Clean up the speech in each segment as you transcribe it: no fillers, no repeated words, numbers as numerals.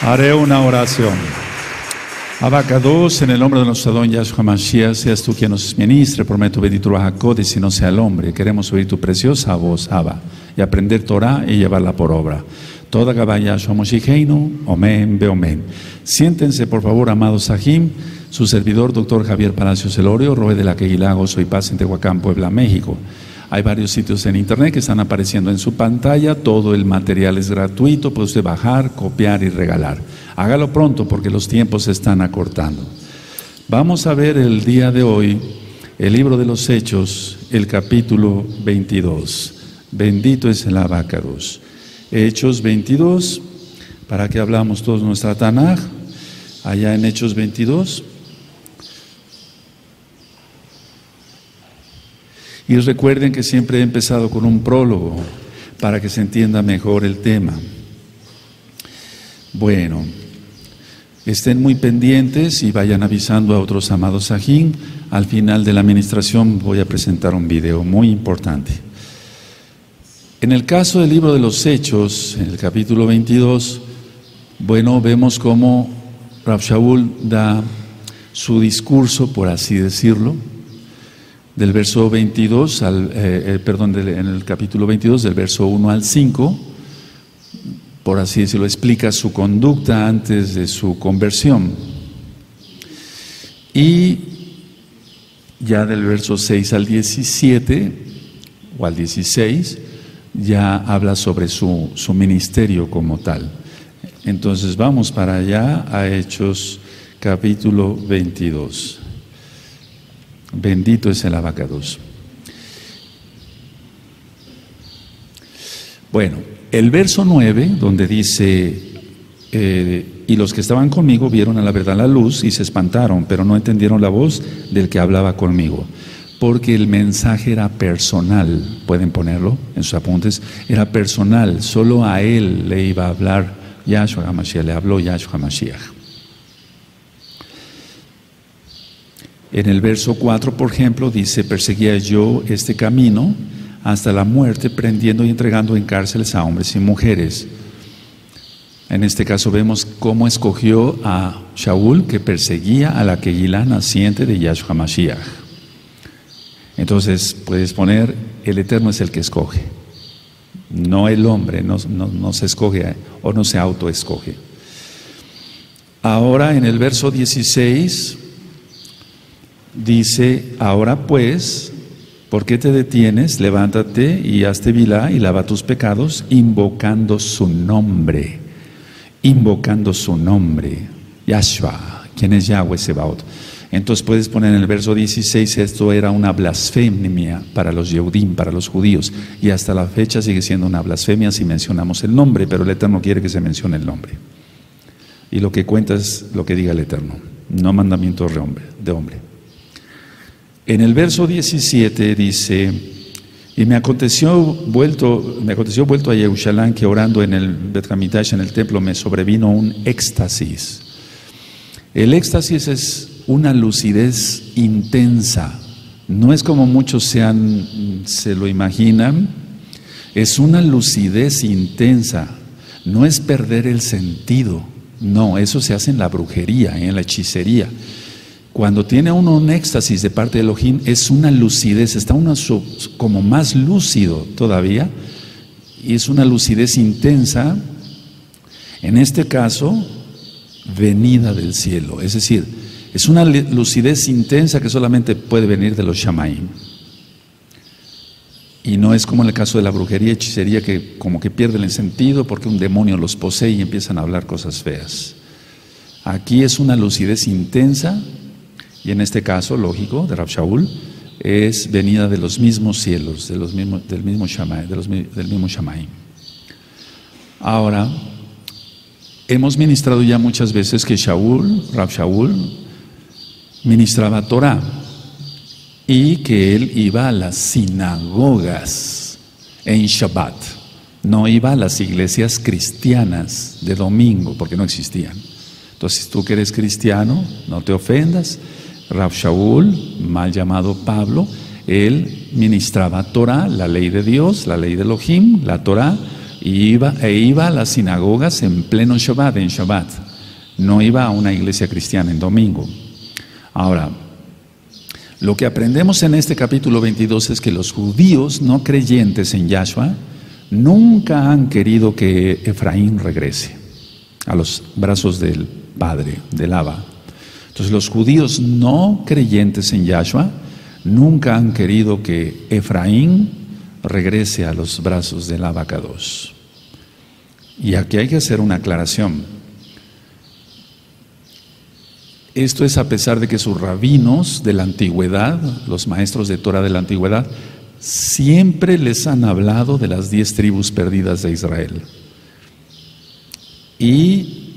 Haré una oración. Abacados, en el nombre de nuestro don Yahshua Mashiach, seas tú quien nos ministre, prometo bendito Ruach y no sea el hombre. Queremos oír tu preciosa voz, Abba, y aprender Torah y llevarla por obra. Toda Gabá Yahshua Moshicheinu, Omen, Beomen. Siéntense, por favor, amados Sahim. Su servidor, doctor Javier Palacios Elorio, Roe de la Queguilá, Gozo y Paz en Tehuacán, Puebla, México. Hay varios sitios en internet que están apareciendo en su pantalla. Todo el material es gratuito, puede usted bajar, copiar y regalar. Hágalo pronto porque los tiempos se están acortando. Vamos a ver el día de hoy el libro de los Hechos, el capítulo 22. Bendito es el Abacados. Hechos 22, para que hablamos todos nuestra Tanaj, allá en Hechos 22. Y recuerden que siempre he empezado con un prólogo para que se entienda mejor el tema. Bueno, estén muy pendientes y vayan avisando a otros amados Sahim. Al final de la administración voy a presentar un video muy importante. En el caso del libro de los Hechos, en el capítulo 22, bueno, vemos cómo Rav Shaul da su discurso, por así decirlo, del verso 22 en el capítulo 22, del verso 1 al 5, por así decirlo, explica su conducta antes de su conversión. Y ya del verso 6 al 17, o al 16, ya habla sobre su ministerio como tal. Entonces vamos para allá a Hechos capítulo 22. Bendito es el Abacados. Bueno, el verso 9, donde dice, y los que estaban conmigo vieron a la verdad la luz y se espantaron, pero no entendieron la voz del que hablaba conmigo, porque el mensaje era personal. Pueden ponerlo en sus apuntes, era personal, solo a él le iba a hablar Yahshua HaMashiach, le habló Yahshua HaMashiach. En el verso 4, por ejemplo, dice, perseguía yo este camino hasta la muerte, prendiendo y entregando en cárceles a hombres y mujeres. En este caso vemos cómo escogió a Shaul, que perseguía a la Queguilá naciente de Yahshua Mashiach. Entonces puedes poner, el Eterno es el que escoge, no el hombre, no se escoge o no se autoescoge. Ahora en el verso 16 dice, ahora pues, ¿por qué te detienes? Levántate y hazte vilá y lava tus pecados, invocando su nombre. Invocando su nombre. Yahshua, quien es Yahweh Sebaot. Entonces puedes poner en el verso 16, esto era una blasfemia para los Yehudim, para los judíos. Y hasta la fecha sigue siendo una blasfemia si mencionamos el nombre, pero el Eterno quiere que se mencione el nombre. Y lo que cuenta es lo que diga el Eterno, no mandamientos de hombre. En el verso 17 dice, y me aconteció vuelto a Yerushalán, que orando en el Bet Hamikdash, en el templo, me sobrevino un éxtasis. El éxtasis es una lucidez intensa, no es como muchos se lo imaginan, es una lucidez intensa, no es perder el sentido, no, eso se hace en la brujería, en la hechicería. Cuando tiene uno un éxtasis de parte de Elohim, es una lucidez, está uno como más lúcido todavía, y es una lucidez intensa, en este caso, venida del cielo. Es decir, es una lucidez intensa que solamente puede venir de los Shamaim. Y no es como en el caso de la brujería, hechicería, que como que pierden el sentido porque un demonio los posee y empiezan a hablar cosas feas. Aquí es una lucidez intensa. Y en este caso, lógico, de Rav Shaul, es venida de los mismos cielos, del mismo Shammai. Ahora, hemos ministrado ya muchas veces que Rav Shaul, ministraba Torah y que él iba a las sinagogas en Shabbat, no iba a las iglesias cristianas de domingo, porque no existían. Entonces, tú que eres cristiano, no te ofendas. Rav Shaul, mal llamado Pablo, él ministraba Torah, la ley de Dios, la ley de Elohim, la Torah, iba a las sinagogas en pleno Shabbat, en Shabbat. No iba a una iglesia cristiana en domingo. Ahora, lo que aprendemos en este capítulo 22 es que los judíos no creyentes en Yahshua nunca han querido que Efraín regrese a los brazos del Padre, del Abba. Entonces los judíos no creyentes en Yahshua nunca han querido que Efraín regrese a los brazos del Abba Kadosh. Y aquí hay que hacer una aclaración. Esto es a pesar de que sus rabinos de la antigüedad, los maestros de Torah de la antigüedad, siempre les han hablado de las 10 tribus perdidas de Israel. Y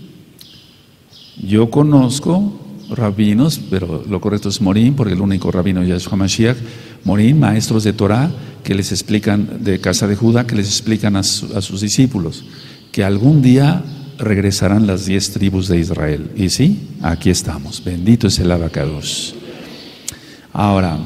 yo conozco rabinos, pero lo correcto es Morim, porque el único rabino es Yahshua Mashiach, Morim, maestros de Torah, que les explican, de casa de Judá, que les explican a sus discípulos, que algún día regresarán las 10 tribus de Israel. Y sí, aquí estamos. Bendito es el Abacados. Ahora,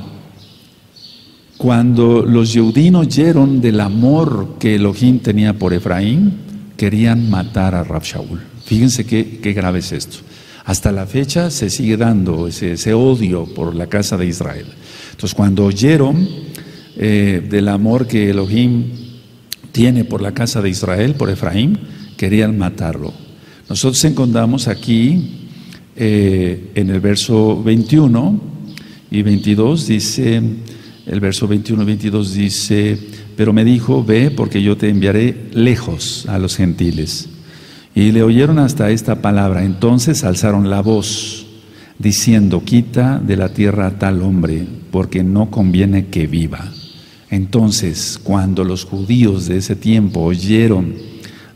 cuando los Yehudim oyeron del amor que Elohim tenía por Efraín, querían matar a Rab Shaul. Fíjense qué grave es esto. Hasta la fecha se sigue dando ese odio por la casa de Israel. Entonces, cuando oyeron del amor que Elohim tiene por la casa de Israel, por Efraín, querían matarlo. Nosotros encontramos aquí en el verso 21 y 22 dice, el verso 21 y 22 dice, pero me dijo, ve porque yo te enviaré lejos a los gentiles. Y le oyeron hasta esta palabra, entonces alzaron la voz, diciendo, quita de la tierra a tal hombre, porque no conviene que viva. Entonces, cuando los judíos de ese tiempo oyeron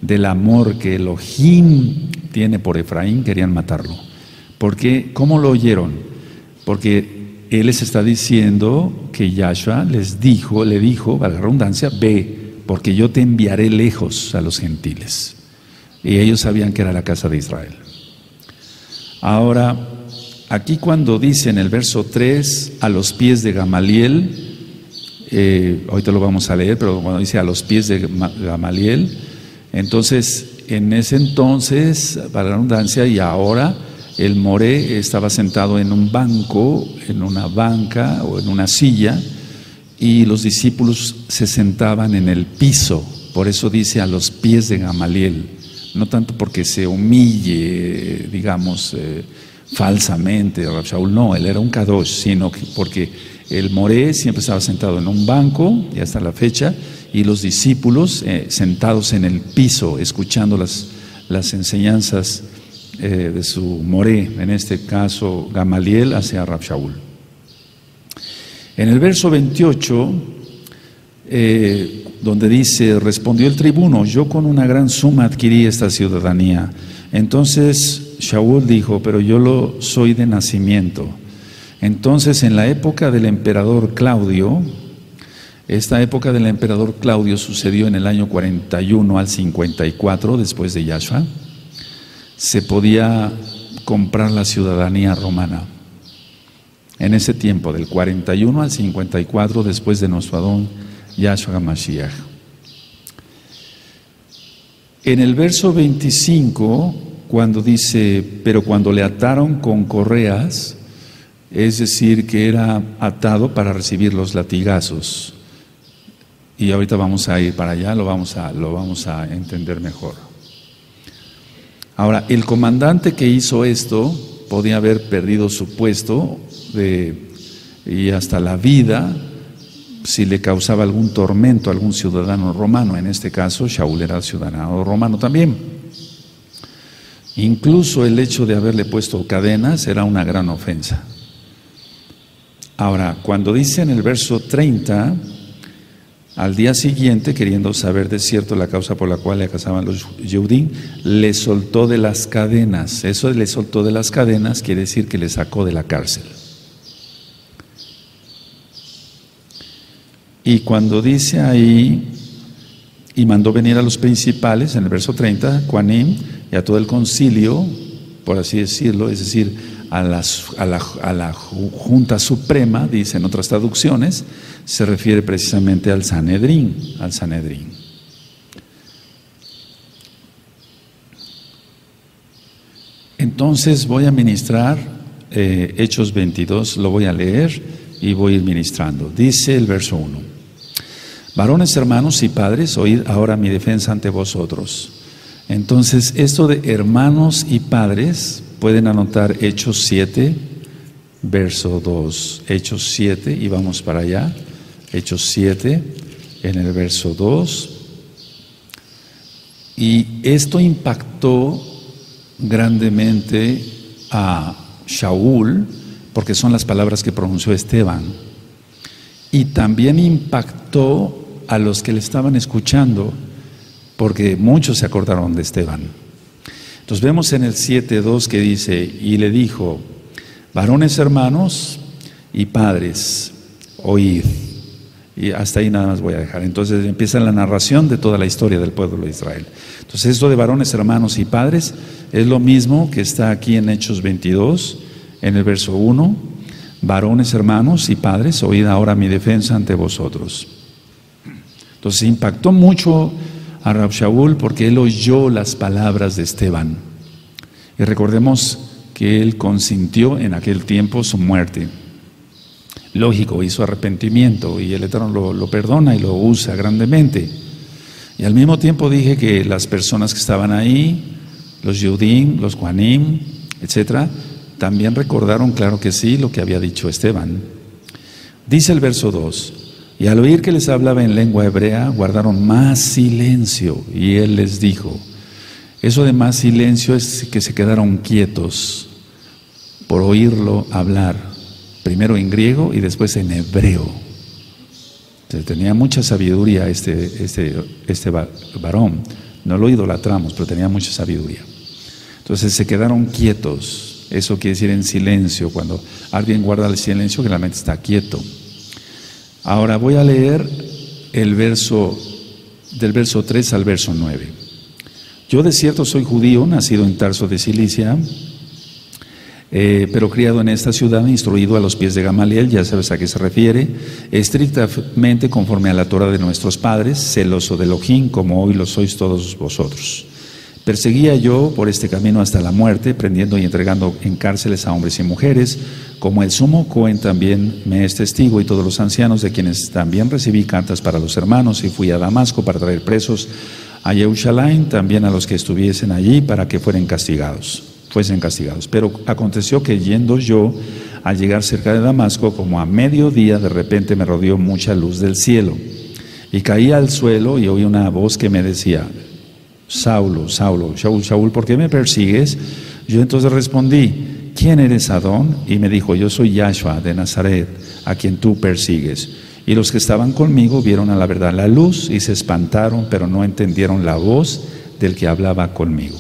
del amor que Elohim tiene por Efraín, querían matarlo. ¿Por qué? ¿Cómo lo oyeron? Porque él les está diciendo que Yahshua le dijo, valga la redundancia, ve, porque yo te enviaré lejos a los gentiles. Y ellos sabían que era la casa de Israel. Ahora, aquí cuando dice en el verso 3, a los pies de Gamaliel, ahorita lo vamos a leer, pero cuando dice a los pies de Gamaliel, entonces, en ese entonces, para la redundancia, y ahora, el moré estaba sentado en un banco, en una banca o en una silla, y los discípulos se sentaban en el piso. Por eso dice a los pies de Gamaliel, no tanto porque se humille, digamos, falsamente Rab Shaul, no, él era un kadosh, sino porque el moré siempre estaba sentado en un banco, y hasta la fecha, y los discípulos sentados en el piso, escuchando las enseñanzas de su moré, en este caso Gamaliel, hacia Rab Shaul. En el verso 28, donde dice, respondió el tribuno, yo con una gran suma adquirí esta ciudadanía. Entonces Shaul dijo, pero yo lo soy de nacimiento. Entonces, en la época del emperador Claudio, esta época del emperador Claudio sucedió en el año 41 al 54 después de Yahshua, se podía comprar la ciudadanía romana. En ese tiempo, del 41 al 54 después de nuestro Adón Yahshua HaMashiach. En el verso 25, cuando dice, pero cuando le ataron con correas, es decir, que era atado para recibir los latigazos. Y ahorita vamos a ir para allá, lo vamos a entender mejor. Ahora, el comandante que hizo esto podía haber perdido su puesto y hasta la vida si le causaba algún tormento a algún ciudadano romano. En este caso, Shaul era ciudadano romano también. Incluso el hecho de haberle puesto cadenas era una gran ofensa. Ahora, cuando dice en el verso 30, al día siguiente, queriendo saber de cierto la causa por la cual le acusaban los Yehudim, le soltó de las cadenas. Eso de le soltó de las cadenas quiere decir que le sacó de la cárcel. Y cuando dice ahí, y mandó venir a los principales, en el verso 30, Juanim, y a todo el concilio, por así decirlo, es decir, a la Junta Suprema, dice en otras traducciones, se refiere precisamente al Sanedrín, Entonces voy a ministrar Hechos 22, lo voy a leer y voy a ir ministrando. Dice el verso 1: varones, hermanos y padres, oíd ahora mi defensa ante vosotros. Entonces, esto de hermanos y padres, pueden anotar Hechos 7, verso 2. Hechos 7, y vamos para allá. Hechos 7, en el verso 2. Y esto impactó grandemente a Shaul, porque son las palabras que pronunció Esteban. Y también impactó a los que le estaban escuchando, porque muchos se acordaron de Esteban. Entonces vemos en el 7:2 que dice: y le dijo, varones, hermanos y padres, oíd. Y hasta ahí nada más voy a dejar. Entonces empieza la narración de toda la historia del pueblo de Israel. Entonces esto de varones, hermanos y padres es lo mismo que está aquí en Hechos 22, en el verso 1. Varones, hermanos y padres, oíd ahora mi defensa ante vosotros. Entonces impactó mucho a Rab Shaul porque él oyó las palabras de Esteban. Y recordemos que él consintió en aquel tiempo su muerte. Lógico, hizo arrepentimiento y el Eterno lo perdona y lo usa grandemente. Y al mismo tiempo dije que las personas que estaban ahí, los Yudim, los Juanim, etcétera, también recordaron, claro que sí, lo que había dicho Esteban. Dice el verso 2: y al oír que les hablaba en lengua hebrea, guardaron más silencio. Y él les dijo, eso de más silencio es que se quedaron quietos por oírlo hablar, primero en griego y después en hebreo. Entonces, tenía mucha sabiduría este varón. No lo idolatramos, pero tenía mucha sabiduría. Entonces se quedaron quietos. Eso quiere decir en silencio. Cuando alguien guarda el silencio, generalmente está quieto. Ahora voy a leer el verso, del verso 3 al verso 9. Yo de cierto soy judío, nacido en Tarso de Cilicia, pero criado en esta ciudad, instruido a los pies de Gamaliel, ya sabes a qué se refiere, estrictamente conforme a la Torah de nuestros padres, celoso de Elohim, como hoy lo sois todos vosotros. Perseguía yo por este camino hasta la muerte, prendiendo y entregando en cárceles a hombres y mujeres, como el sumo Cohen también me es testigo, y todos los ancianos, de quienes también recibí cartas para los hermanos, y fui a Damasco para traer presos a Jerusalén, también a los que estuviesen allí, para que fuesen castigados. Pero aconteció que yendo yo, al llegar cerca de Damasco, como a mediodía, de repente me rodeó mucha luz del cielo, y caí al suelo y oí una voz que me decía, Saulo, Saulo, Shaul, Shaul, ¿por qué me persigues? Yo entonces respondí, ¿quién eres, Adón? Y me dijo, yo soy Yahshua de Nazaret, a quien tú persigues. Y los que estaban conmigo vieron a la verdad la luz y se espantaron, pero no entendieron la voz del que hablaba conmigo.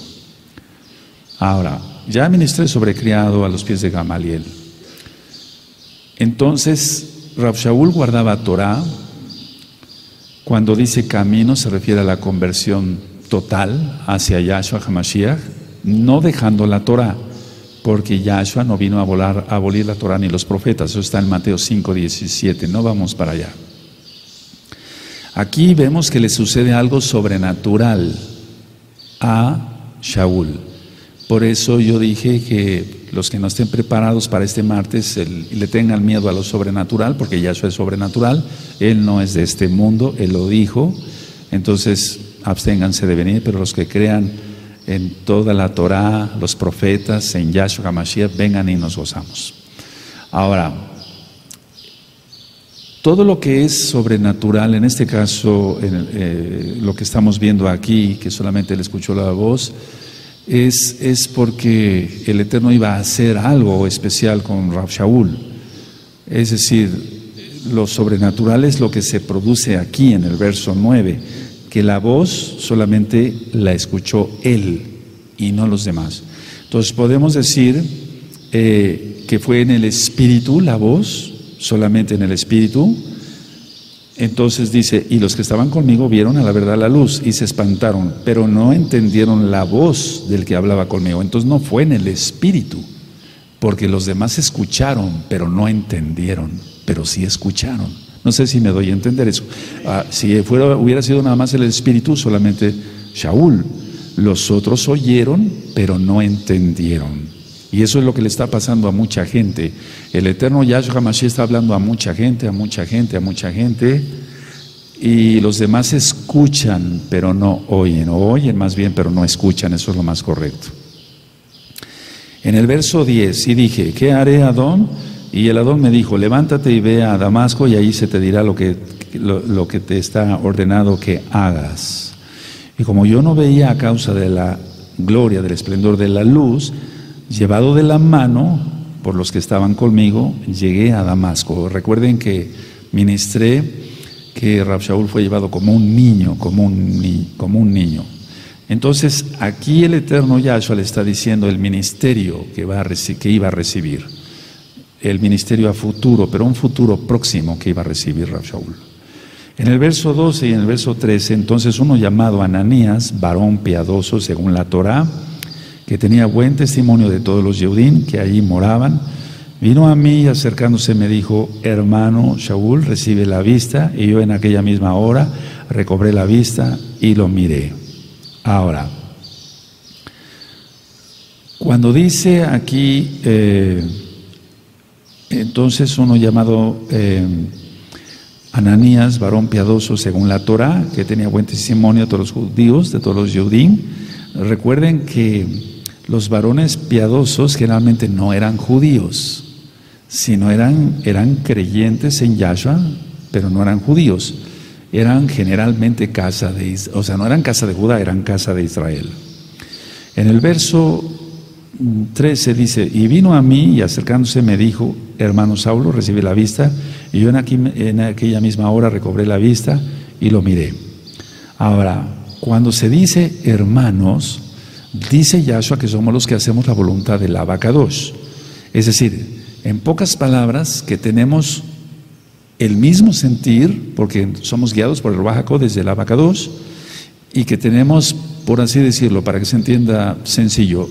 Ahora, ya ministré sobre criado a los pies de Gamaliel. Entonces, Rab Shaul guardaba Torah. Cuando dice camino se refiere a la conversión total hacia Yahshua HaMashiach, no dejando la Torah, porque Yahshua no vino a abolir la Torah ni los profetas. Eso está en Mateo 5:17. No vamos para allá. Aquí vemos que le sucede algo sobrenatural a Shaul. Por eso yo dije que los que no estén preparados para este martes le tengan miedo a lo sobrenatural, porque Yahshua es sobrenatural. Él no es de este mundo, Él lo dijo. Entonces absténganse de venir, pero los que crean en toda la Torah, los profetas, en Yahshua HaMashiach, vengan y nos gozamos. Ahora, todo lo que es sobrenatural, en este caso, lo que estamos viendo aquí, que solamente él escuchó la voz, es porque el Eterno iba a hacer algo especial con Rab Shaul. Es decir, lo sobrenatural es lo que se produce aquí en el verso 9, que la voz solamente la escuchó él y no los demás. Entonces podemos decir que fue en el espíritu la voz, solamente en el espíritu. Entonces dice, y los que estaban conmigo vieron a la verdad la luz y se espantaron, pero no entendieron la voz del que hablaba conmigo. Entonces no fue en el espíritu, porque los demás escucharon, pero no entendieron, pero sí escucharon. No sé si me doy a entender eso. Si hubiera sido nada más el espíritu, solamente Shaul, los otros oyeron, pero no entendieron. Y eso es lo que le está pasando a mucha gente. El eterno Yahshua HaMashiach está hablando a mucha gente, a mucha gente, a mucha gente, y los demás escuchan, pero no oyen, o oyen más bien, pero no escuchan. Eso es lo más correcto. En el verso 10, y dije, ¿qué haré, Adón? Y el Adón me dijo, levántate y ve a Damasco, y ahí se te dirá lo que te está ordenado que hagas. Y como yo no veía a causa de la gloria, del esplendor de la luz, llevado de la mano por los que estaban conmigo, llegué a Damasco. Recuerden que ministré que Rab Shaul fue llevado como un niño, como un niño. Entonces, aquí el eterno Yahshua le está diciendo el ministerio que iba a recibir. El ministerio a futuro, pero un futuro próximo que iba a recibir Rab Shaul. En el verso 12 y en el verso 13, entonces uno llamado Ananías, varón piadoso según la Torá, que tenía buen testimonio de todos los Yehudim que allí moraban, vino a mí y acercándose me dijo, hermano Shaul, recibe la vista, y yo en aquella misma hora recobré la vista y lo miré. Ahora, cuando dice aquí, entonces uno llamado Ananías, varón piadoso según la Torá, que tenía buen testimonio de todos los judíos, de todos los Yehudim, recuerden que los varones piadosos generalmente no eran judíos, sino eran creyentes en Yahshua, pero no eran judíos. Eran generalmente casa de Israel, o sea, no eran casa de Judá, eran casa de Israel. En el verso 13 dice, y vino a mí y acercándose me dijo, hermano Saulo, recibe la vista, y yo en aquella misma hora recobré la vista y lo miré. Ahora, cuando se dice hermanos, dice Yahshua que somos los que hacemos la voluntad del Abacadosh. Es decir, en pocas palabras, que tenemos el mismo sentir, porque somos guiados por el Ruach HaKodesh del Abacadosh, y que tenemos, por así decirlo, para que se entienda sencillo,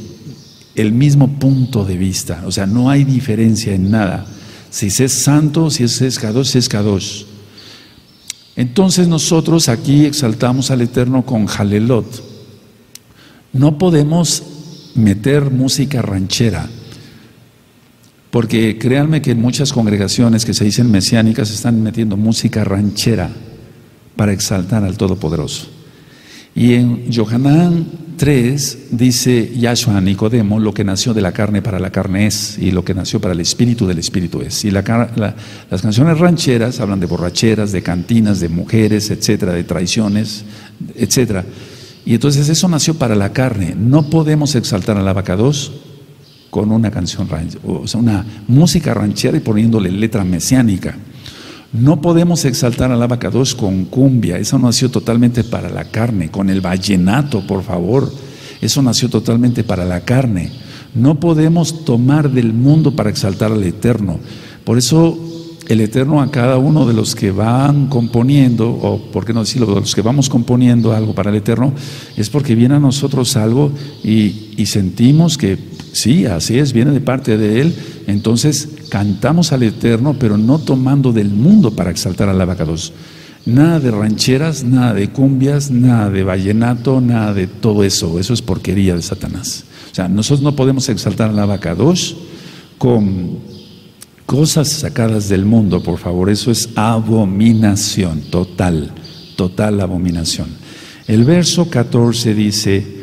el mismo punto de vista. O sea, no hay diferencia en nada. Si es santo, si es Kadosh, es Kadosh. Entonces nosotros aquí exaltamos al Eterno con Halelot. No podemos meter música ranchera, porque créanme que en muchas congregaciones que se dicen mesiánicas están metiendo música ranchera para exaltar al Todopoderoso. Y en Yohanan 3 dice Yahshua a Nicodemo, lo que nació de la carne para la carne es, y lo que nació para el espíritu del espíritu es. Y las canciones rancheras hablan de borracheras, de cantinas, de mujeres, etcétera, de traiciones, etcétera. Y entonces eso nació para la carne. No podemos exaltar al Abacadosh con una canción ranchera, o sea, una música ranchera y poniéndole letra mesiánica. No podemos exaltar al Abacadosh con cumbia. Eso nació totalmente para la carne. Con el vallenato, por favor. Eso nació totalmente para la carne. No podemos tomar del mundo para exaltar al Eterno. Por eso el Eterno a cada uno de los que van componiendo, o por qué no decirlo, de los que vamos componiendo algo para el Eterno, es porque viene a nosotros algo y sentimos que sí, así es, viene de parte de Él. Entonces cantamos al Eterno, pero no tomando del mundo para exaltar al Abacadosh. Nada de rancheras, nada de cumbias, nada de vallenato, nada de todo eso. Eso es porquería de Satanás. O sea, nosotros no podemos exaltar al Abacadosh con cosas sacadas del mundo, por favor. Eso es abominación, total abominación. El verso 14 dice,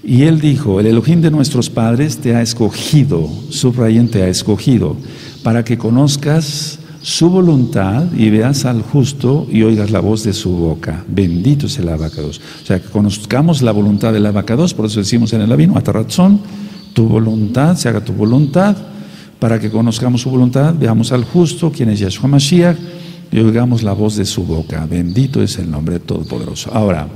y él dijo, el Elohim de nuestros padres te ha escogido, subrayen, te ha escogido, para que conozcas su voluntad y veas al justo y oigas la voz de su boca. Bendito es el Abacadosh. O sea, que conozcamos la voluntad del Abacadosh. Por eso decimos en el Avinu, Ataratzón, tu voluntad, se haga tu voluntad, para que conozcamos su voluntad, veamos al justo, quien es Yahshua Mashiach, y oigamos la voz de su boca. Bendito es el nombre Todopoderoso. Ahora,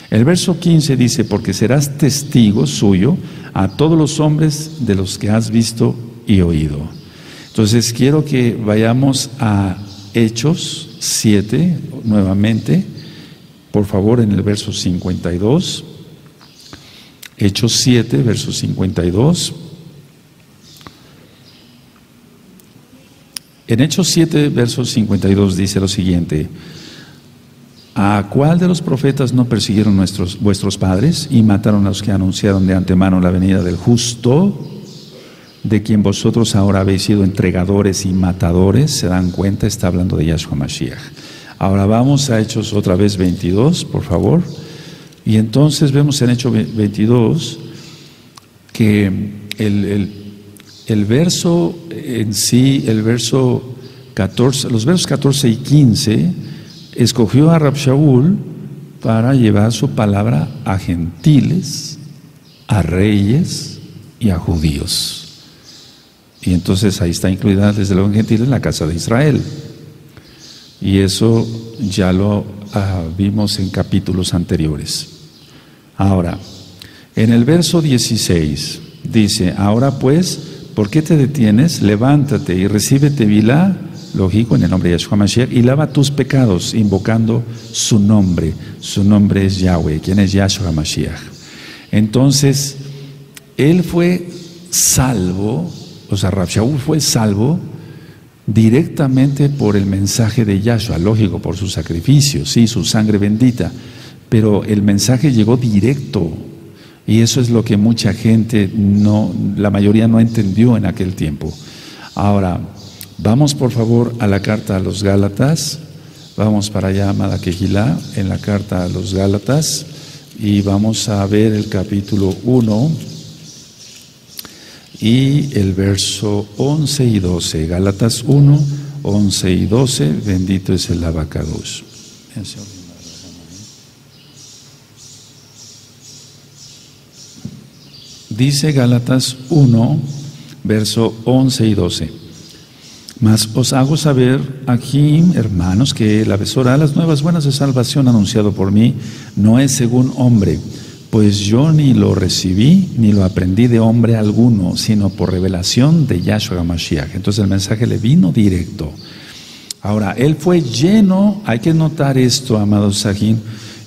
el verso 15 dice, porque serás testigo suyo a todos los hombres de los que has visto y oído. Entonces quiero que vayamos a Hechos 7 nuevamente, por favor, en el verso 52. Hechos 7, verso 52. En Hechos 7, verso 52 dice lo siguiente: ¿A cuál de los profetas no persiguieron vuestros padres y mataron a los que anunciaron de antemano la venida del justo, de quien vosotros ahora habéis sido entregadores y matadores? ¿Se dan cuenta? Está hablando de Yahshua Mashiach. Ahora vamos a Hechos otra vez 22, por favor. Y entonces vemos en Hechos 22 que el verso en sí, el verso 14, los versos 14 y 15, escogió a Rab Shaul para llevar su palabra a gentiles, a reyes y a judíos. Y entonces ahí está incluida desde luego en gentiles la casa de Israel. Y eso ya lo vimos en capítulos anteriores. Ahora, en el verso 16 dice: ahora pues, ¿por qué te detienes? Levántate y recibe Tevilá, lógico, en el nombre de Yahshua Mashiach, y lava tus pecados, invocando su nombre. Su nombre es Yahweh, quien es Yahshua Mashiach. Entonces, él fue salvo, o sea, Rab Shaul fue salvo directamente por el mensaje de Yahshua, lógico, por su sacrificio, sí, su sangre bendita, pero el mensaje llegó directo, y eso es lo que mucha gente la mayoría no entendió en aquel tiempo. Ahora, vamos por favor a la carta a los Gálatas, vamos para allá, amada Kehilá, en la carta a los Gálatas, y vamos a ver el capítulo 1 y el verso 11 y 12, Gálatas 1, 11 y 12, bendito es el Abacados. Dice Gálatas 1, verso 11 y 12. Mas os hago saber aquí, hermanos, que la besora de las nuevas buenas de salvación anunciado por mí no es según hombre, pues yo ni lo recibí ni lo aprendí de hombre alguno, sino por revelación de Yahshua Mashiach. Entonces el mensaje le vino directo. Ahora, él fue lleno, hay que notar esto, amados Sajín,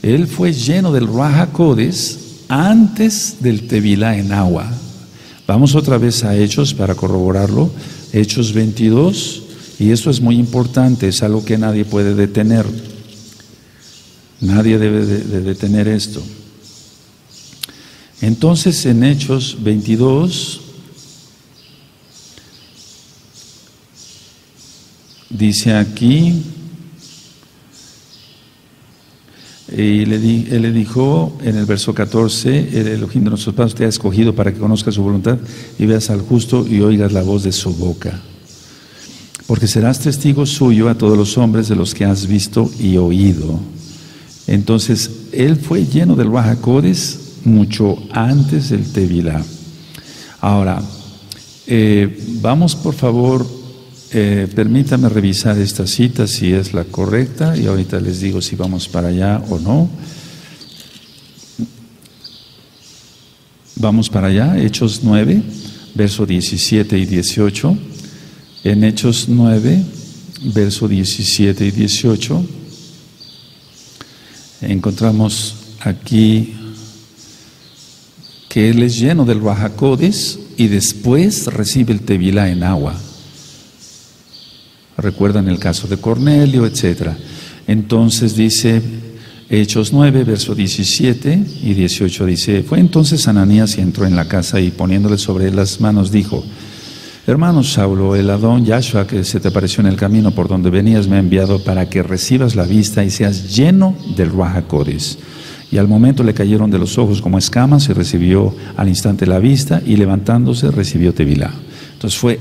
él fue lleno del Ruach HaKodesh antes del Tevilá en agua. Vamos otra vez a Hechos para corroborarlo. Hechos 22, y esto es muy importante, es algo que nadie puede detener. Nadie debe de detener esto. Entonces en Hechos 22 dice aquí, y él le dijo en el verso 14: el Elohim de nuestros padres te ha escogido para que conozcas su voluntad y veas al justo y oigas la voz de su boca, porque serás testigo suyo a todos los hombres de los que has visto y oído. Entonces él fue lleno del Ruach HaKodesh mucho antes del Tevilá. Ahora, vamos por favor, permítame revisar esta cita si es la correcta, y ahorita les digo si vamos para allá o no. Vamos para allá, Hechos 9, verso 17 y 18. En Hechos 9, verso 17 y 18, encontramos aquí que él es lleno del Ruach HaKodesh y después recibe el Tevilá en agua. Recuerdan el caso de Cornelio, etc. Entonces dice Hechos 9, verso 17 y 18, dice: fue entonces Ananías y entró en la casa y poniéndole sobre él las manos dijo: hermano Saulo, el Adón Yahshua que se te apareció en el camino por donde venías me ha enviado para que recibas la vista y seas lleno del Ruach HaKodesh. Y al momento le cayeron de los ojos como escamas y recibió al instante la vista, y levantándose recibió Tevilá. Entonces fue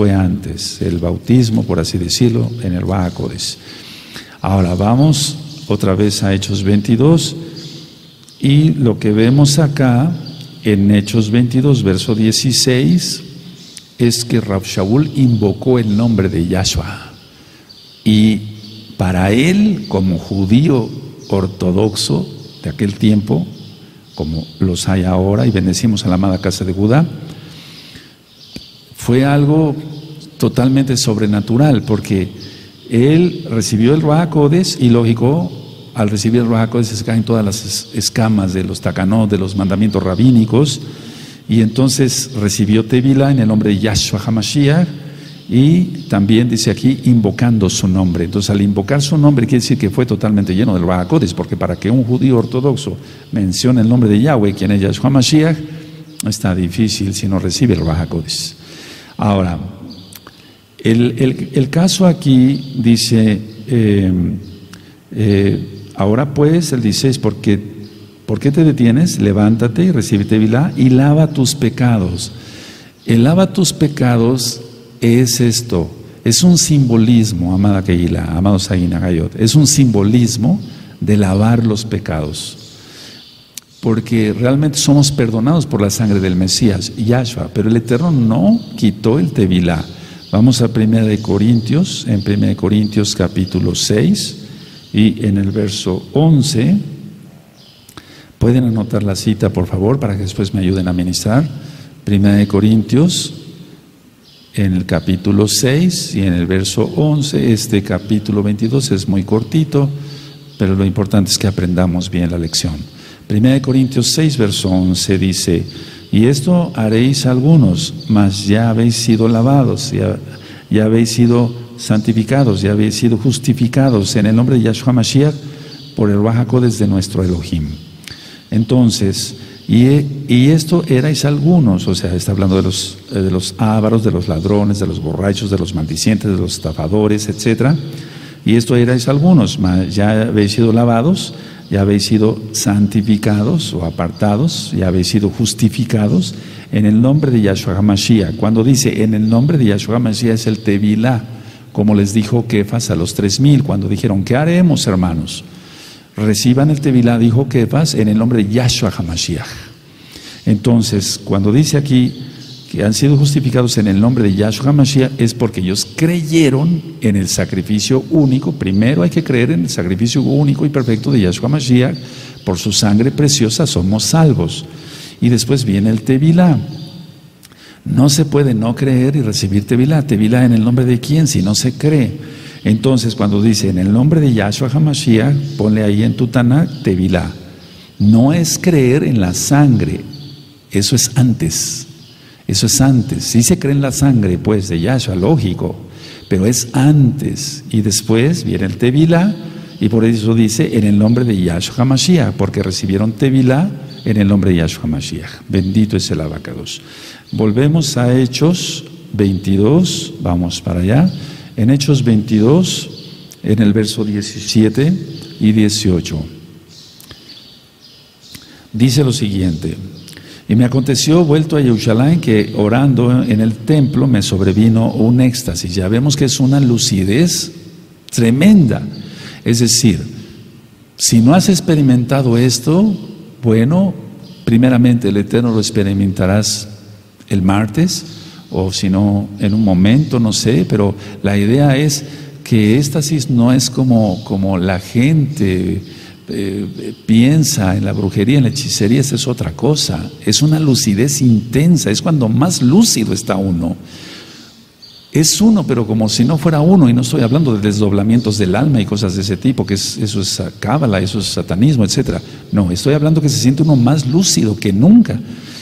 antes el bautismo, por así decirlo, en el Ruach HaKodesh. Ahora vamos otra vez a Hechos 22, y lo que vemos acá en Hechos 22, verso 16, es que Rab Shaul invocó el nombre de Yahshua, y para él, como judío ortodoxo de aquel tiempo, como los hay ahora, y bendecimos a la amada casa de Judá, fue algo totalmente sobrenatural, porque él recibió el Ruach HaKodesh, y lógico, al recibir el Ruach HaKodesh se caen todas las escamas de los takanot, de los mandamientos rabínicos, y entonces recibió Tevilá en el nombre de Yahshua HaMashiach, Y también dice aquí, invocando su nombre. Entonces, al invocar su nombre quiere decir que fue totalmente lleno del Ruach HaKodesh, porque para que un judío ortodoxo mencione el nombre de Yahweh, quien es Yahshua Mashiach, está difícil si no recibe el Ruach HaKodesh. Ahora, el caso aquí dice, ahora pues, el 16, ¿por qué te detienes? Levántate y recibe tevilá y lava tus pecados. El lava tus pecados es esto, es un simbolismo, amada Kehila, amado Saína Gayot, es un simbolismo de lavar los pecados, porque realmente somos perdonados por la sangre del Mesías, Yahshua, pero el Eterno no quitó el tevilá. Vamos a 1 Corintios, en 1 Corintios capítulo 6 y en el verso 11, pueden anotar la cita por favor para que después me ayuden a ministrar. 1 Corintios en el capítulo 6 y en el verso 11, este capítulo 22 es muy cortito, pero lo importante es que aprendamos bien la lección. 1 Corintios 6, verso 11 dice, y esto haréis algunos, mas ya habéis sido lavados, ya habéis sido santificados, ya habéis sido justificados en el nombre de Yahshua Mashiach por el Ruach HaKodesh de nuestro Elohim. Entonces, y esto erais algunos, o sea, está hablando de los ávaros, de los ladrones, de los borrachos, de los maldicientes, de los estafadores, etc. Y esto erais algunos, ya habéis sido lavados, ya habéis sido santificados o apartados, ya habéis sido justificados en el nombre de Yahshua HaMashiach. Cuando dice en el nombre de Yahshua HaMashiach es el tevilá, como les dijo Kefas a los 3000, cuando dijeron, ¿qué haremos, hermanos? Reciban el tevilá, dijo Kefas, en el nombre de Yahshua HaMashiach. Entonces, cuando dice aquí que han sido justificados en el nombre de Yahshua HaMashiach, es porque ellos creyeron en el sacrificio único. Primero hay que creer en el sacrificio único y perfecto de Yahshua HaMashiach. Por su sangre preciosa somos salvos. Y después viene el tevilá. No se puede no creer y recibir tevilá. ¿Tevilá en el nombre de quién? Si no se cree. Entonces, cuando dice en el nombre de Yahshua HaMashiach, ponle ahí en tu Tanakh tevilá. No es creer en la sangre, eso es antes. Eso es antes. Sí se cree en la sangre, pues, de Yahshua, lógico, pero es antes. Y después viene el tevilá, y por eso dice en el nombre de Yahshua HaMashiach, porque recibieron tevilá en el nombre de Yahshua HaMashiach. Bendito es el Abacados. Volvemos a Hechos 22, vamos para allá. En Hechos 22, en el verso 17 y 18, dice lo siguiente: y me aconteció, vuelto a Jerusalén, que orando en el templo me sobrevino un éxtasis. Ya vemos que es una lucidez tremenda. Es decir, si no has experimentado esto, bueno, primeramente el Eterno lo experimentarás el martes, o si no, en un momento, no sé, pero la idea es que éxtasis no es como la gente piensa en la brujería, en la hechicería. Esa es otra cosa, es una lucidez intensa, es cuando más lúcido está uno. Es uno, pero como si no fuera uno, y no estoy hablando de desdoblamientos del alma y cosas de ese tipo, que eso es cábala, eso es satanismo, etc. No, estoy hablando que se siente uno más lúcido que nunca.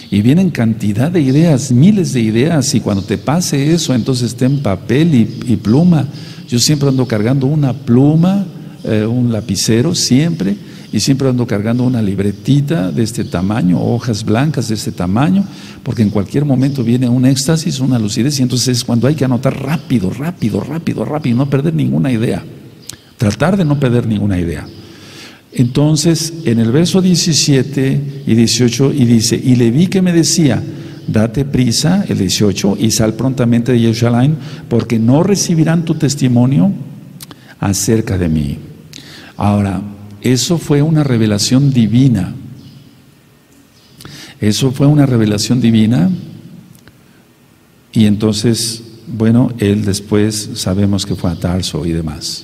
Y vienen cantidad de ideas, miles de ideas, y cuando te pase eso, entonces ten papel y pluma. Yo siempre ando cargando una pluma, un lapicero siempre, y siempre ando cargando una libretita de este tamaño, hojas blancas de este tamaño, porque en cualquier momento viene un éxtasis, una lucidez, y entonces es cuando hay que anotar rápido, no perder ninguna idea, tratar de no perder ninguna idea. Entonces, en el verso 17 y 18, y dice, y le vi que me decía, date prisa, el 18, y sal prontamente de Jerusalén, porque no recibirán tu testimonio acerca de mí. Ahora, eso fue una revelación divina. Eso fue una revelación divina, y entonces, bueno, él después sabemos que fue a Tarso y demás.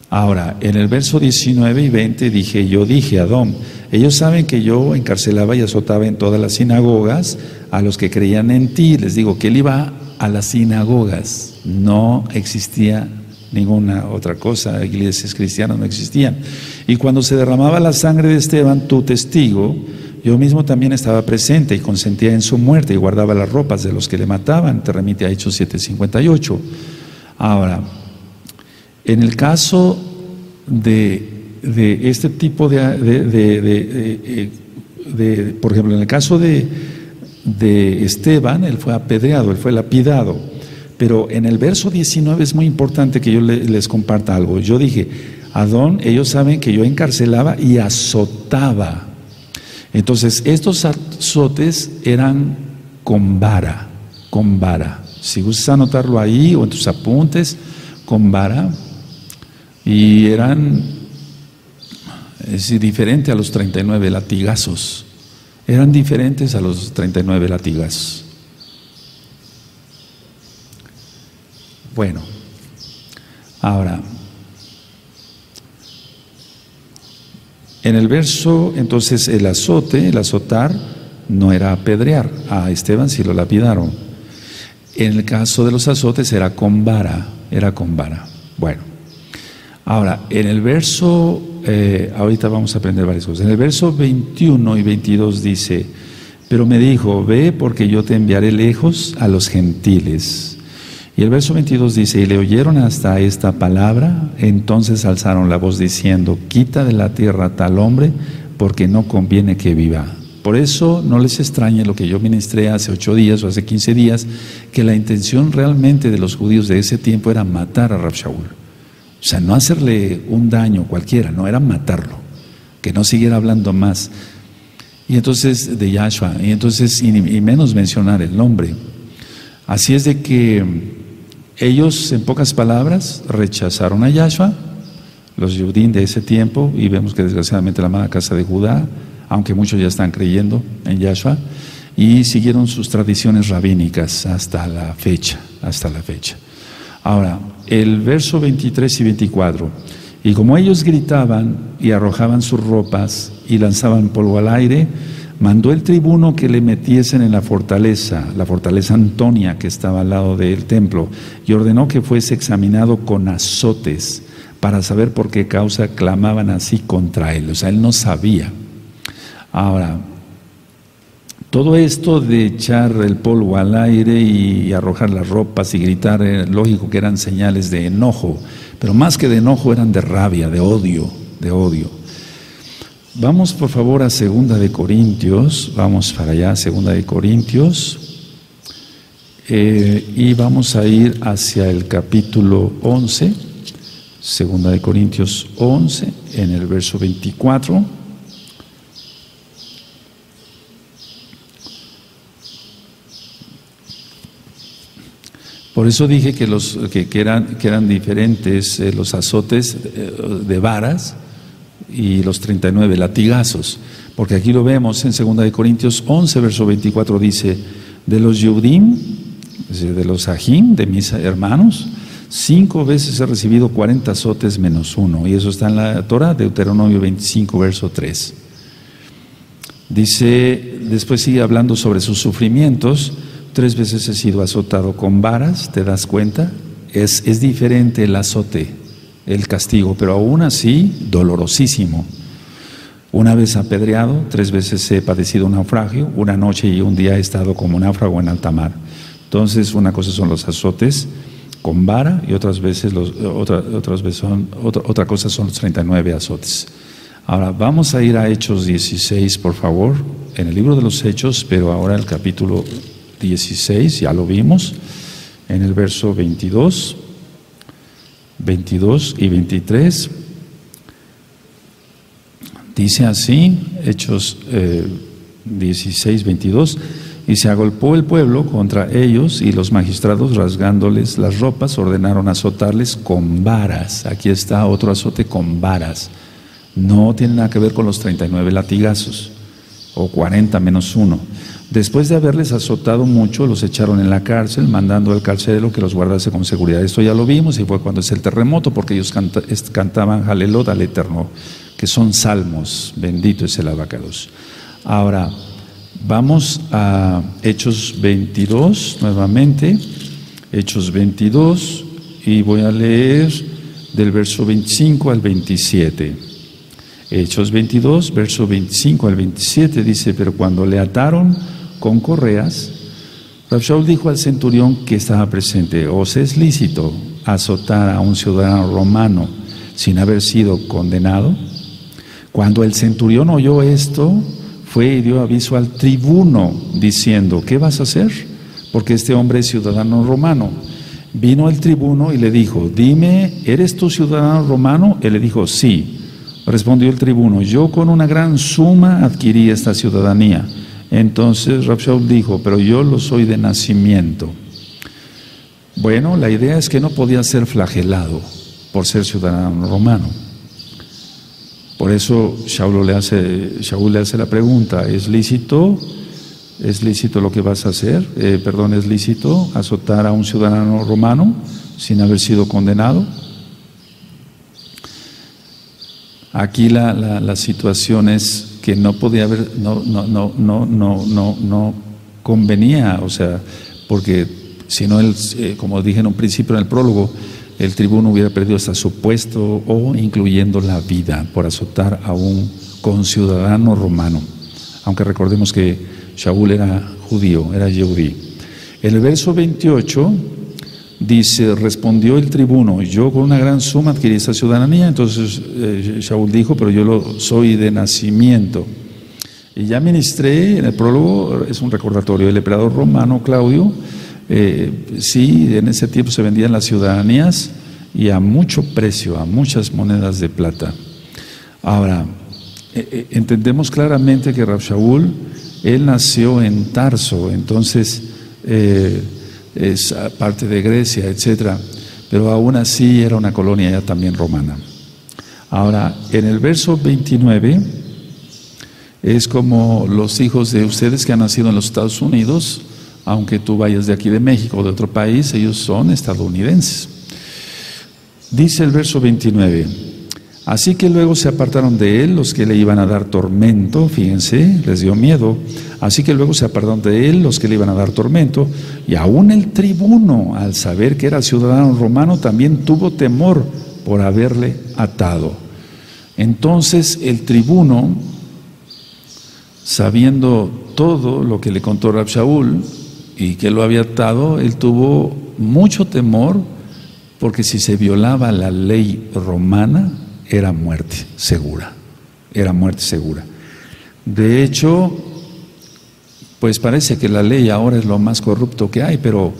Ahora, en el verso 19 y 20 yo dije a Adón, ellos saben que yo encarcelaba y azotaba en todas las sinagogas a los que creían en ti. Les digo que él iba a las sinagogas, no existía ninguna otra cosa, iglesias cristianas no existían. Y cuando se derramaba la sangre de Esteban, tu testigo, yo mismo también estaba presente y consentía en su muerte y guardaba las ropas de los que le mataban. Te remite a Hechos 7:58. Ahora, en el caso de este tipo por ejemplo, en el caso de Esteban, él fue apedreado, él fue lapidado. Pero en el verso 19 es muy importante que yo les comparta algo. Yo dije, Adón, ellos saben que yo encarcelaba y azotaba. Entonces, estos azotes eran con vara, con vara. Si gustas anotarlo ahí o en tus apuntes, con vara. Y eran, es decir, diferente a los 39 latigazos. Eran diferentes a los 39 latigazos. Bueno, ahora, en el verso, entonces el azotar, no era apedrear. A Esteban sí lo lapidaron. En el caso de los azotes era con vara, Bueno, ahora, en el verso, ahorita vamos a aprender varias cosas. En el verso 21 y 22 dice, pero me dijo, ve porque yo te enviaré lejos a los gentiles. Y el verso 22 dice, y le oyeron hasta esta palabra, entonces alzaron la voz diciendo, quita de la tierra tal hombre, porque no conviene que viva. Por eso no les extrañe lo que yo ministré hace 8 días o hace 15 días, que la intención realmente de los judíos de ese tiempo era matar a Rab Shaul. O sea, no hacerle un daño cualquiera, no, era matarlo, que no siguiera hablando más. Y entonces, de Yahshua, y menos mencionar el nombre. Así es de que ellos, en pocas palabras, rechazaron a Yahshua, los Yehudim de ese tiempo, y vemos que desgraciadamente la amada casa de Judá, aunque muchos ya están creyendo en Yahshua, y siguieron sus tradiciones rabínicas hasta la fecha. Ahora, el verso 23 y 24, y como ellos gritaban y arrojaban sus ropas y lanzaban polvo al aire, mandó el tribuno que le metiesen en la fortaleza Antonia, que estaba al lado del templo, y ordenó que fuese examinado con azotes para saber por qué causa clamaban así contra él. O sea, él no sabía. Ahora, todo esto de echar el polvo al aire y arrojar las ropas y gritar, lógico que eran señales de enojo, pero más que de enojo eran de rabia, de odio. Vamos por favor a 2 de Corintios, vamos para allá, 2 de Corintios, y vamos a ir hacia el capítulo 11, 2 de Corintios 11, en el verso 24. Por eso dije que eran diferentes los azotes de varas y los 39 latigazos, porque aquí lo vemos en 2 de Corintios 11, verso 24, dice, de los Yehudim, de los Ajim, de mis hermanos, 5 veces he recibido 40 azotes menos 1, y eso está en la Torah, Deuteronomio 25, verso 3. Dice, después sigue hablando sobre sus sufrimientos. 3 veces he sido azotado con varas, ¿te das cuenta? Es diferente el azote, el castigo, pero aún así dolorosísimo. Una vez apedreado, 3 veces he padecido un naufragio, una noche y un día he estado como náufrago en alta mar. Entonces, una cosa son los azotes con vara y otra cosa son los 39 azotes. Ahora, vamos a ir a Hechos 16, por favor, en el libro de los Hechos, pero ahora el capítulo 16, ya lo vimos, en el verso 22 y 23, dice así, Hechos 16, 22, y se agolpó el pueblo contra ellos y los magistrados, rasgándoles las ropas, ordenaron azotarles con varas. Aquí está otro azote con varas, no tiene nada que ver con los 39 latigazos o 40 menos 1. Después de haberles azotado mucho, los echaron en la cárcel, mandando al carcelero que los guardase con seguridad. Esto ya lo vimos y fue cuando es el terremoto, porque ellos cantaban Halelot al Eterno, que son salmos, bendito es el abacados. Ahora, vamos a Hechos 22 nuevamente, Hechos 22, y voy a leer del verso 25 al 27. Hechos 22, verso 25 al 27 dice: pero cuando le ataron con correas, Rab Shaul dijo al centurión que estaba presente: ¿os es lícito azotar a un ciudadano romano sin haber sido condenado? Cuando el centurión oyó esto, fue y dio aviso al tribuno, diciendo: ¿qué vas a hacer? Porque este hombre es ciudadano romano. Vino el tribuno y le dijo: dime, ¿eres tú ciudadano romano? Él le dijo: sí. Respondió el tribuno: yo con una gran suma adquirí esta ciudadanía. Entonces Rab Shaul dijo: pero yo lo soy de nacimiento. Bueno, la idea es que no podía ser flagelado por ser ciudadano romano. Por eso Shaul le hace la pregunta: ¿es lícito lo que vas a hacer? ¿Es lícito azotar a un ciudadano romano sin haber sido condenado? Aquí la situación es que no podía haber, no convenía, o sea, porque si no, como dije en un principio en el prólogo, el tribuno hubiera perdido hasta su puesto o incluyendo la vida por azotar a un conciudadano romano. Aunque recordemos que Shaul era judío, era yehudí. En el verso 28 dice: respondió el tribuno: yo con una gran suma adquirí esta ciudadanía. Entonces Shaul dijo: pero yo lo soy de nacimiento. Y ya ministré en el prólogo, es un recordatorio, el emperador romano Claudio, sí, en ese tiempo se vendían las ciudadanías y a mucho precio, a muchas monedas de plata. Ahora, entendemos claramente que Rab Shaul, él nació en Tarso, entonces es parte de Grecia, etcétera, pero aún así era una colonia ya también romana. Ahora, en el verso 29, es como los hijos de ustedes que han nacido en los Estados Unidos, aunque tú vayas de aquí de México o de otro país, ellos son estadounidenses. Dice el verso 29: así que luego se apartaron de él los que le iban a dar tormento, fíjense, les dio miedo. Así que luego se apartaron de él los que le iban a dar tormento, y aún el tribuno, al saber que era ciudadano romano, también tuvo temor por haberle atado. Entonces el tribuno, sabiendo todo lo que le contó Rab Shaul y que lo había atado, él tuvo mucho temor, porque si se violaba la ley romana, era muerte segura, era muerte segura. De hecho, pues parece que la ley ahora es lo más corrupto que hay, pero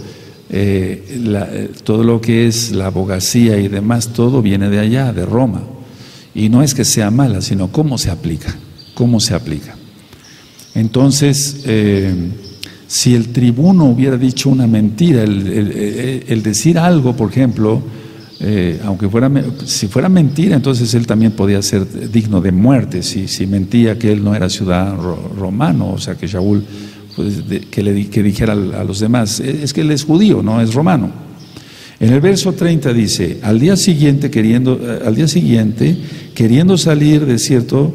todo lo que es la abogacía y demás, todo viene de allá, de Roma. Y no es que sea mala, sino cómo se aplica, cómo se aplica. Entonces, si el tribuno hubiera dicho una mentira, el decir algo, por ejemplo, si fuera mentira, entonces él también podía ser digno de muerte, si mentía que él no era ciudadano romano, o sea que Shaul, pues, que dijera a los demás: es que él es judío, no es romano. En el verso 30 dice: al día siguiente, queriendo salir de cierto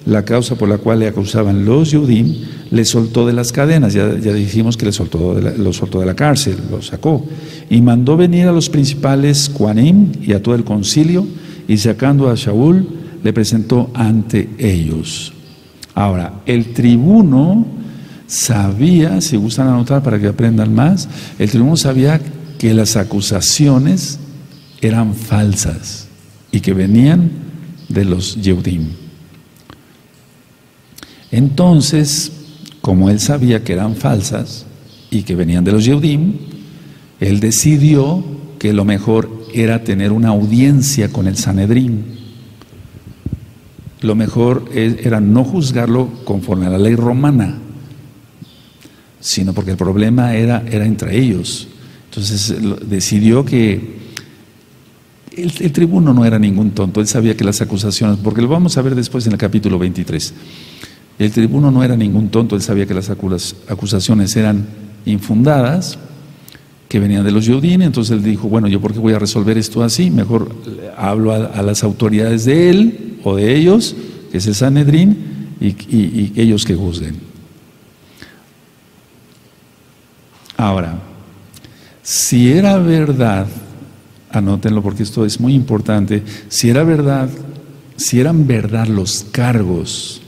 la causa por la cual le acusaban los Yehudim, le soltó de las cadenas, ya dijimos que lo soltó de la cárcel, lo sacó, y mandó venir a los principales Kohanim y a todo el concilio, y sacando a Shaul, le presentó ante ellos. Ahora, el tribuno sabía, si gustan anotar para que aprendan más, el tribuno sabía que las acusaciones eran falsas y que venían de los Yehudim. Entonces, como él sabía que eran falsas y que venían de los Yehudim, él decidió que lo mejor era tener una audiencia con el Sanedrín. Lo mejor era no juzgarlo conforme a la ley romana, sino porque el problema era entre ellos. Entonces decidió que el tribuno no era ningún tonto, él sabía que las acusaciones, porque lo vamos a ver después en el capítulo 23, el tribuno no era ningún tonto, él sabía que las acusaciones eran infundadas, que venían de los Yehudim. Entonces él dijo: bueno, ¿yo por qué voy a resolver esto así? Mejor hablo a las autoridades de él o de ellos, que es el Sanedrín, y ellos que juzguen. Ahora, si era verdad, anótenlo porque esto es muy importante, si era verdad si eran verdad los cargos,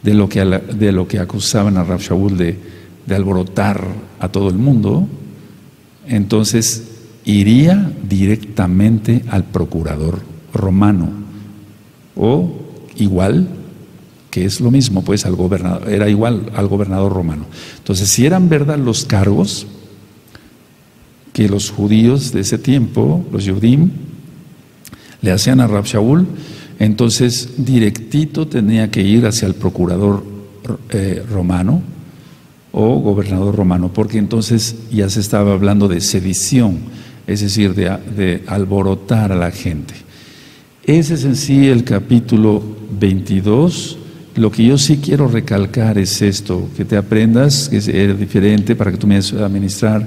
de lo que acusaban a Rav Shaul de alborotar a todo el mundo, entonces iría directamente al procurador romano, o igual, que es lo mismo, pues al gobernador, era igual al gobernador romano. Entonces, si eran verdad los cargos que los judíos de ese tiempo, los Yudim, le hacían a Rav Shaul, entonces directito tenía que ir hacia el procurador romano o gobernador romano, porque entonces ya se estaba hablando de sedición, es decir, de alborotar a la gente. Ese es en sí el capítulo 22. Lo que yo sí quiero recalcar es esto, que te aprendas, que es diferente para que tú me vayas a administrar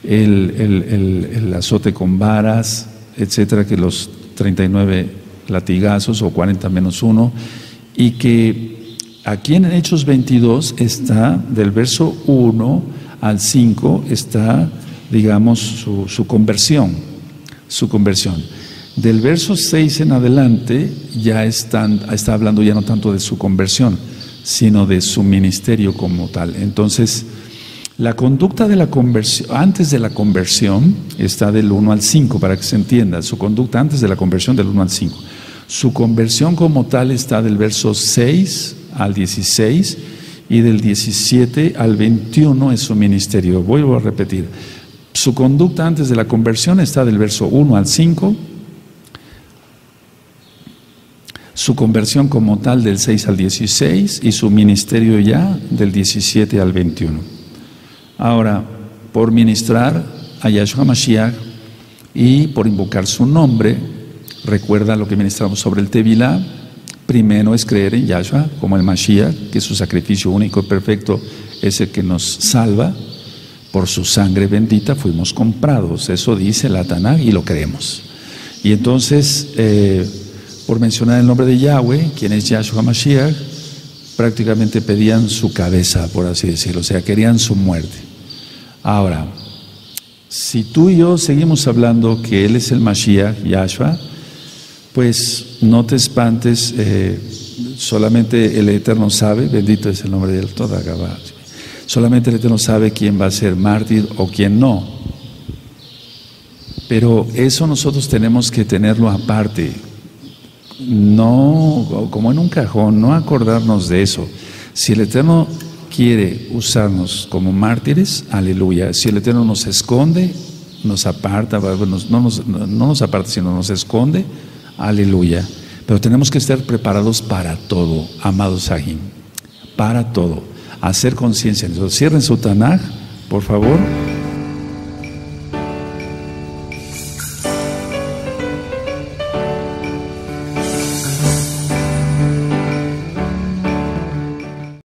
el azote con varas, etcétera, que los 39 latigazos o 40 menos 1, y que aquí en Hechos 22 está, del verso 1 al 5, está, digamos, su conversión. Del verso 6 en adelante ya está hablando ya no tanto de su conversión, sino de su ministerio como tal. Entonces, la conducta de la conversión, antes de la conversión, está del 1 al 5, para que se entienda. Su conducta antes de la conversión, del 1 al 5. Su conversión como tal está del verso 6 al 16, y del 17 al 21 es su ministerio. Vuelvo a repetir. Su conducta antes de la conversión está del verso 1 al 5. Su conversión como tal del 6 al 16, y su ministerio ya del 17 al 21. Ahora, por ministrar a Yahshua Mashiach y por invocar su nombre, recuerda lo que ministramos sobre el Tevilá. Primero es creer en Yahshua como el Mashiach, que su sacrificio único y perfecto es el que nos salva. Por su sangre bendita fuimos comprados, eso dice la Tanaj y lo creemos. Y entonces, por mencionar el nombre de Yahweh, quien es Yahshua Mashiach, prácticamente pedían su cabeza, por así decirlo, o sea, querían su muerte. Ahora, si tú y yo seguimos hablando que Él es el Mashiach, Yahshua, pues no te espantes, solamente el Eterno sabe, bendito es el nombre del Todagabá, solamente el Eterno sabe quién va a ser mártir o quién no. Pero eso nosotros tenemos que tenerlo aparte. No, como en un cajón, no acordarnos de eso. Si el Eterno quiere usarnos como mártires, aleluya. Si el Eterno nos esconde, nos aparta, no nos aparta, sino nos esconde, aleluya. Pero tenemos que estar preparados para todo, amados Sahim, para todo. Hacer conciencia. Cierren su Tanaj, por favor.